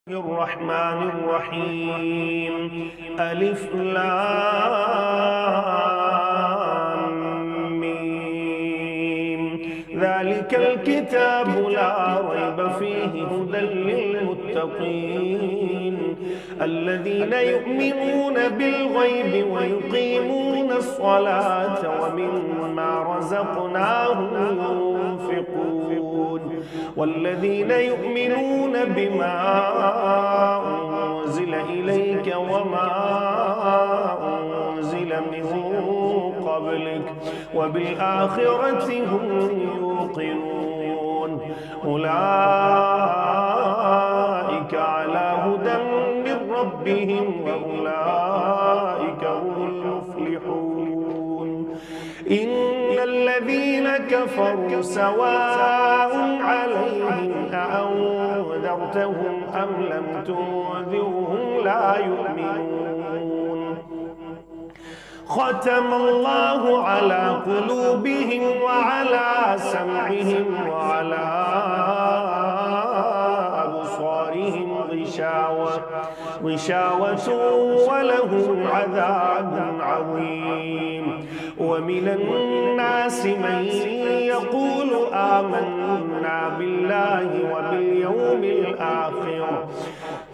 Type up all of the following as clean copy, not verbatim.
الرحمن الرحيم ألف لام ميم ذلك الكتاب لا ريب فيه هدى للمتقين الذين يؤمنون بالغيب ويقيمون الصلاة ومما رزقناهم ينفقون والذين يؤمنون بما أنزل إليك وما أنزل من قبلك وبالآخرة هم يوقنون أولئك على هدى من ربهم وأولئك هم المفلحون إن الذين كفروا سواء عليهم أأنذرتهم أم لم تنذرهم لا يؤمنون ختم الله على قلوبهم وعلى سمعهم وعلى أبصارهم غشاوة ولهم عذاب عظيم ومن الناس من يقول آمنا بالله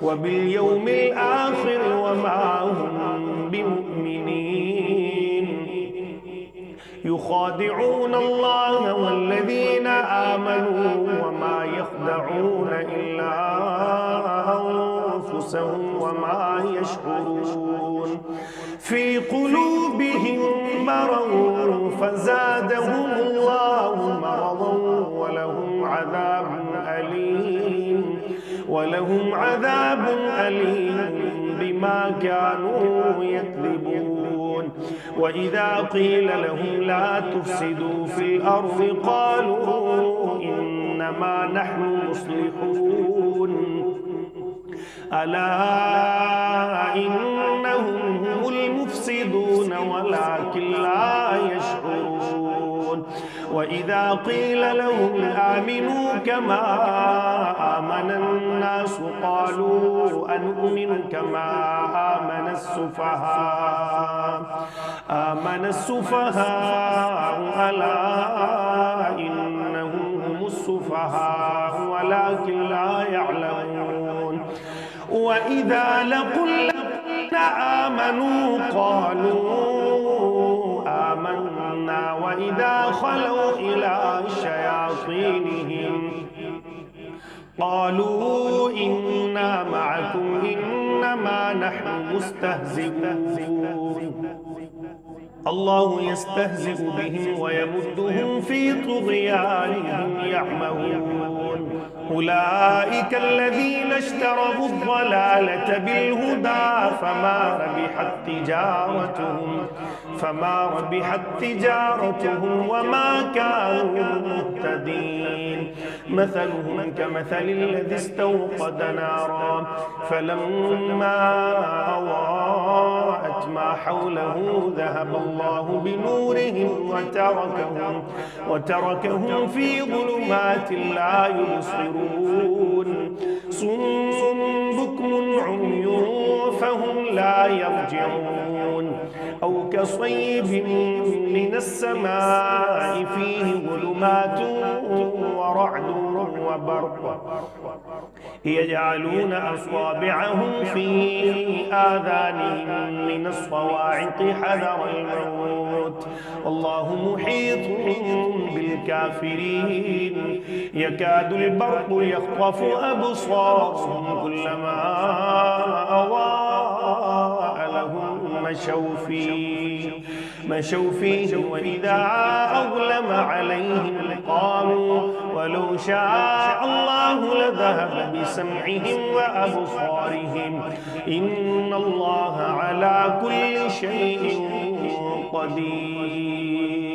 وباليوم الآخر وما هم بمؤمنين يخادعون الله والذين آمنوا وما يخدعون إلا أنفسهم وما يشعرون في قلوبهم مرض فزادهم الله مرضا ولهم عذاب أليم بما كانوا يكذبون وإذا قيل لهم لا تفسدوا في الأرض قالوا إنما نحن مصلحون ألا إنهم هم المفسدون ولكن لا يشعرون وإذا قيل لهم آمنوا كما آمن الناس قالوا أنؤمن كما آمن السفهاء ألا إنهم هم السفهاء ولكن لا يعلمون وإذا لقوا الذين آمنوا قالوا آمنا وإذا خلوا إلى شياطينهم قالوا إنا معكم إنما نحن مستهزئون الله يستهزئ بهم ويمدهم في طغيانهم يعمهون أولئك الذين اشتروا الضلالة بالهدى فما ربحت تجارتهم وما كانوا مهتدين مثلهم كمثل الذي استوقد نارا فلما أضاءت ما حوله ذهب الله بنورهم وتركهم في ظلمات لا يبصرون صم بكم عمي فهم لا يرجعون أو كصيب من السماء فيه ظلمات ورعد وبرق يجعلون أصابعهم في آذانهم من الصواعق حذر الموت والله محيط بالكافرين يكاد البرق يخطف أبصارهم كلما أضاء لهم مشوا فيه وإذا أظلم عليهم قاموا ولو شاء الله لذهب بسمعهم وأبصارهم إن الله على كل شيء قدير